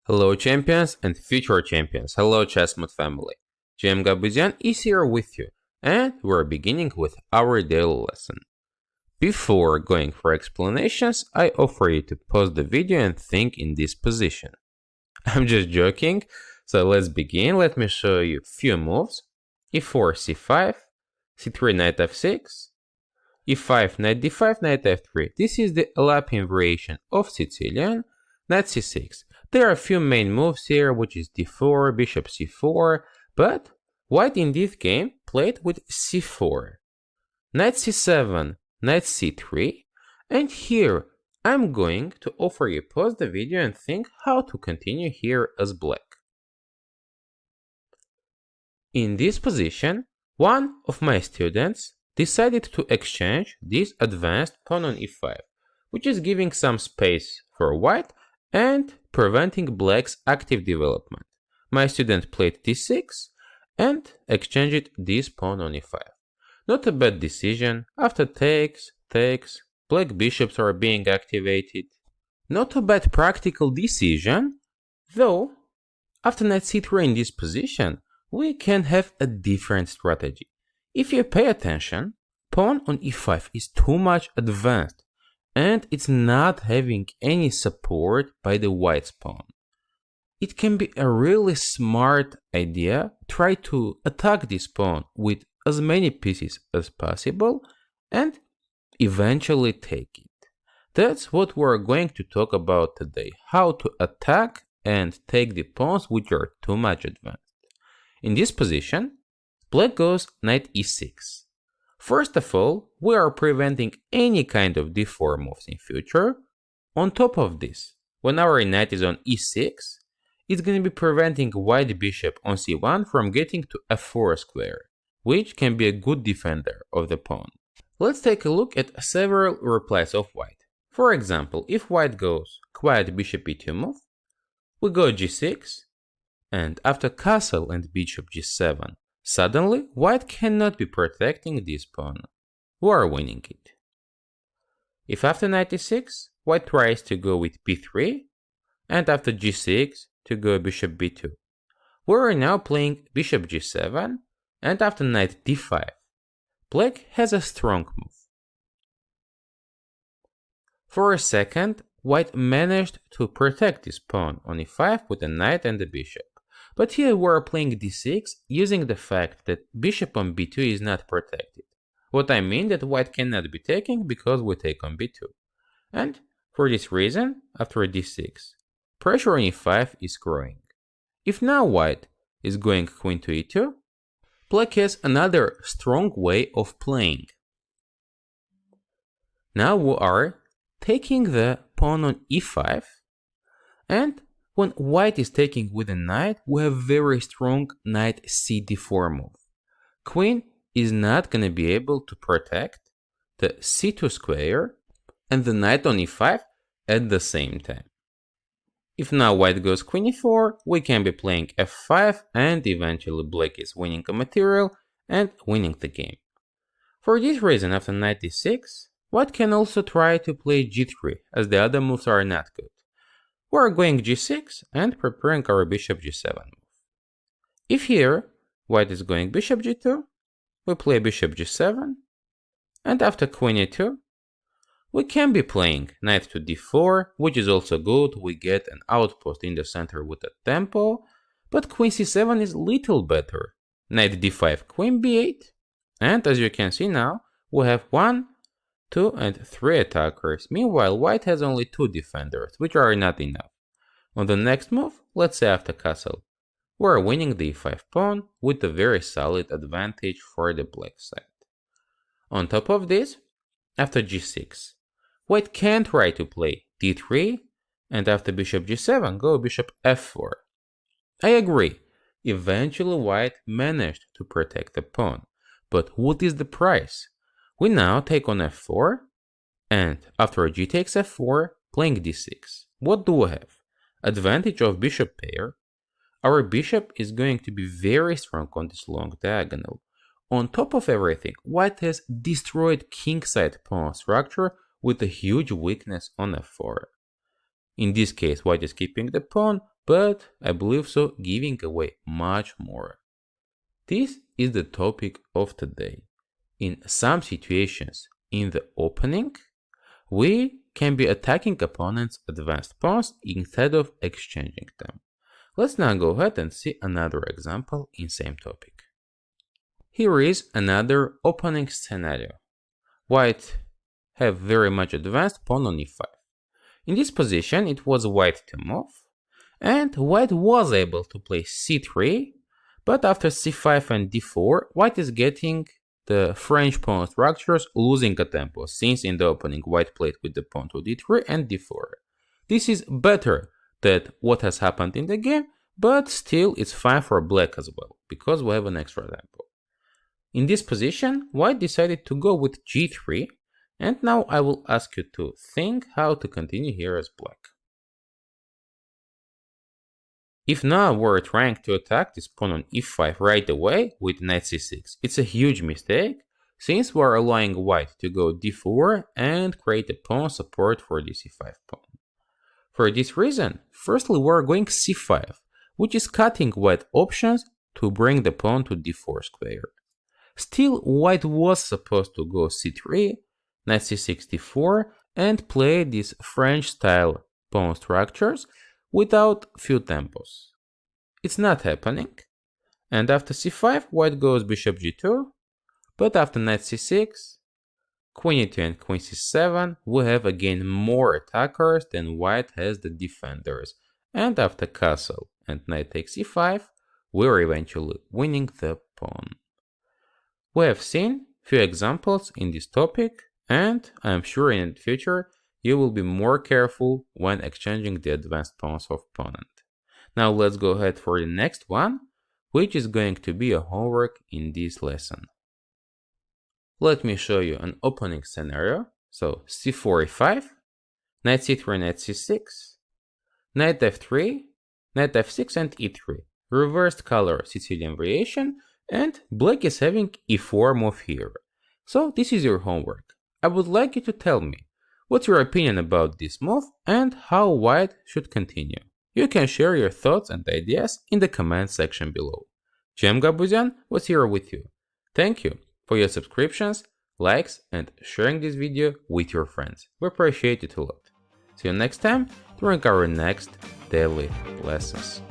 Hello champions and future champions, hello Chessmood family. GM Gabuzyan is here with you, and we're beginning with our daily lesson. Before going for explanations, I offer you to pause the video and think in this position. I'm just joking, so let's begin. Let me show you few moves. e4, c5, c3, knight f6, e5, knight d5, knight f3. This is the Lapian variation of Sicilian. Knight c6. There are a few main moves here, which is d4, bishop c4, but white in this game played with c4, knight c7, knight c3, and here I'm going to offer you pause the video and think how to continue here as black. In this position, one of my students decided to exchange this advanced pawn on e5, which is giving some space for white and preventing black's active development. My student played d6 and exchanged this pawn on e5. Not a bad decision. After takes, black bishops are being activated. Not a bad practical decision, though after knight c3 in this position, we can have a different strategy. If you pay attention, pawn on e5 is too much advanced, and it's not having any support by the white's pawn. It can be a really smart idea try to attack this pawn with as many pieces as possible and eventually take it. That's what we're going to talk about today, how to attack and take the pawns which are too much advanced. In this position, black goes knight e6. First of all, we are preventing any kind of d4 moves in future. On top of this, when our knight is on e6, it's going to be preventing white bishop on c1 from getting to f4 square, which can be a good defender of the pawn. Let's take a look at several replies of white. For example, if white goes quiet bishop e2 move, we go g6, and after castle and bishop g7, suddenly, white cannot be protecting this pawn. We are winning it. If after knight e6, white tries to go with b3, and after g6 to go bishop b2. We are now playing bishop g7, and after knight d5, black has a strong move. For a second, white managed to protect this pawn on e5 with a knight and a bishop. But here we're playing d6 using the fact that bishop on b2 is not protected. What I mean that white cannot be taking because we take on b2. And for this reason, after d6, pressure on e5 is growing. If now white is going queen to e2, black has another strong way of playing. Now we are taking the pawn on e5, and when white is taking with a knight, we have very strong knight c4 move. Queen is not going to be able to protect the c2 square and the knight on e5 at the same time. If now white goes queen e4, we can be playing f5 and eventually black is winning a material and winning the game. For this reason, after knight d6, white can also try to play g3 as the other moves are not good. We are going g6 and preparing our bishop g7 move. If here, white is going bishop g2, we play bishop g7, and after queen e2, we can be playing knight to d4, which is also good, we get an outpost in the center with a tempo, but queen c7 is little better. Knight d5, queen b8, and as you can see now, we have 1, 2 and 3 attackers. Meanwhile, white has only 2 defenders, which are not enough. On the next move, let's say after castle, we are winning the e5 pawn with a very solid advantage for the black side. On top of this, after g6, white can try to play d3, and after bishop g7, go bishop f4. I agree, eventually white managed to protect the pawn, but what is the price? We now take on f4, and after g takes f4, playing d6. What do we have? Advantage of bishop pair. Our bishop is going to be very strong on this long diagonal. On top of everything, white has destroyed kingside pawn structure with a huge weakness on f4. In this case, white is keeping the pawn, but I believe so giving away much more. This is the topic of today. In some situations in the opening, we can be attacking opponents' advanced pawns instead of exchanging them. Let's now go ahead and see another example in same topic. Here is another opening scenario. White have very much advanced pawn on e5. In this position, it was white to move, and white was able to play c3, but after c5 and d4, white is getting the French pawn structures losing a tempo, since in the opening white played with the pawn to d3 and d4. This is better than what has happened in the game, but still it's fine for black as well, because we have an extra tempo. In this position, white decided to go with g3, and now I will ask you to think how to continue here as black. If now we're trying to attack this pawn on e5 right away with knight c6, it's a huge mistake, since we're allowing white to go d4 and create a pawn support for this e5 pawn. For this reason, firstly we're going c5, which is cutting white options to bring the pawn to d4 square. Still, white was supposed to go c3, knight c6 d4, and play these French-style pawn structures without few tempos. It's not happening, and after c5, white goes bishop g2, but after knight c6, queen e2 and queen c7, we have again more attackers than white has the defenders, and after castle and knight takes e5, we're eventually winning the pawn. We have seen few examples in this topic, and I am sure in the future you will be more careful when exchanging the advanced pawns of opponent. Now let's go ahead for the next one, which is going to be a homework in this lesson. Let me show you an opening scenario. So c4 e5, knight c3, knight c6, knight f3, knight f6 and e3, reversed color Sicilian variation, and black is having e4 move here. So this is your homework. I would like you to tell me what's your opinion about this move and how white should continue. You can share your thoughts and ideas in the comment section below. Gabuzyan was here with you. Thank you for your subscriptions, likes and sharing this video with your friends. We appreciate it a lot. See you next time during our next daily lessons.